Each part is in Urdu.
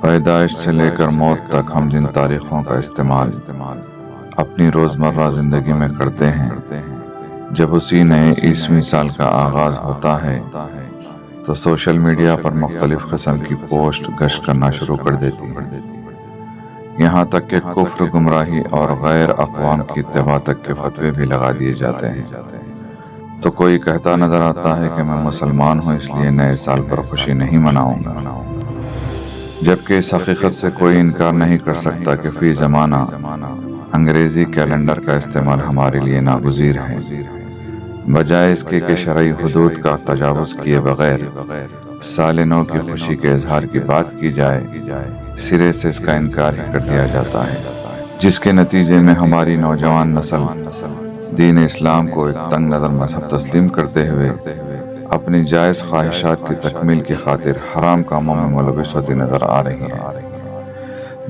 پیدائش سے لے کر موت تک ہم جن تاریخوں کا استعمال اپنی روزمرہ زندگی میں کرتے ہیں، جب اسی نئے عیسوی سال کا آغاز ہوتا ہے تو سوشل میڈیا پر مختلف قسم کی پوسٹ گشت کرنا شروع کر دیتی ہیں، یہاں تک کہ کفر، گمراہی اور غیر اقوام کی اتباع تک کے فتوے بھی لگا دیے جاتے ہیں۔ تو کوئی کہتا نظر آتا ہے کہ میں مسلمان ہوں، اس لیے نئے سال پر خوشی نہیں مناؤں گا، جبکہ اس حقیقت سے کوئی انکار نہیں کر سکتا کہ فی زمانہ انگریزی کیلنڈر کا استعمال ہمارے لیے ناگزیر ہے، بجائے اس کے کہ شرعی حدود کا تجاوز کیے بغیر سال نو کی خوشی کے اظہار کی بات کی جائے، سرے سے اس کا انکار ہی کر دیا جاتا ہے، جس کے نتیجے میں ہماری نوجوان نسل دین اسلام کو ایک تنگ نظر مذہب تسلیم کرتے ہوئے اپنی جائز خواہشات کی تکمیل کی خاطر حرام کاموں میں ملوث ہوتی نظر آ رہی ہے۔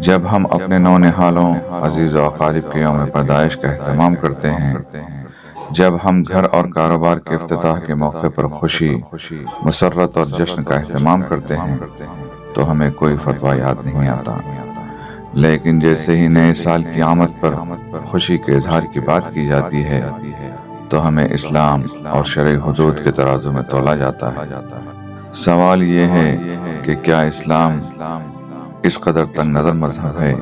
جب ہم اپنے نونہالوں، عزیز و اقارب کے یوم پیدائش کا اہتمام کرتے ہیں، جب ہم گھر اور کاروبار کے افتتاح کے موقع پر خوشی، مسرت اور جشن کا اہتمام کرتے ہیں تو ہمیں کوئی فتویٰ یاد نہیں آتا، لیکن جیسے ہی نئے سال کی آمد پر خوشی کے اظہار کی بات کی جاتی ہے تو ہمیں اسلام اور شرعی حدود کے ترازو میں تولا جاتا ہے۔ سوال یہ ہے کہ کیا اسلام اس قدر تنگ نظر مذہب ہے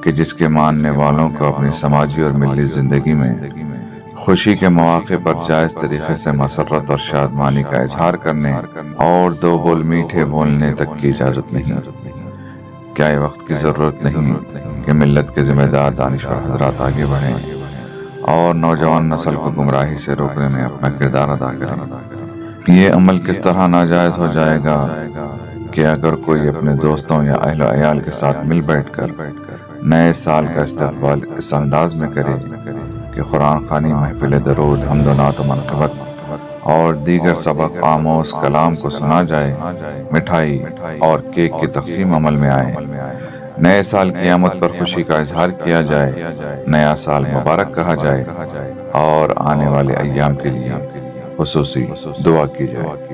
کہ جس کے ماننے والوں کو اپنی سماجی اور ملی زندگی میں خوشی کے مواقع پر جائز طریقے سے مسرت اور شادمانی کا اظہار کرنے اور دو بول میٹھے بولنے تک کی اجازت نہیں؟ کیا یہ وقت کی ضرورت نہیں کہ ملت کے ذمہ دار دانشور حضرات آگے بڑھیں اور نوجوان نسل کو گمراہی سے روکنے میں اپنا کردار ادا کریں؟ یہ عمل کس طرح ناجائز ہو جائے گا کہ اگر کوئی اپنے دوستوں یا اہل و عیال کے ساتھ مل بیٹھ کر نئے سال کا استقبال اس انداز میں کرے کہ قرآن خوانی، محفل درود، حمد و نعت و منقبت اور دیگر سبق آموز کلام کو سنا جائے، مٹھائی اور کیک کی تقسیم عمل میں آئے، نئے سال کی آمد پر خوشی کا اظہار کیا جائے، نیا سال مبارک کہا جائے اور آنے والے ایام کے لیے خصوصی دعا کی جائے۔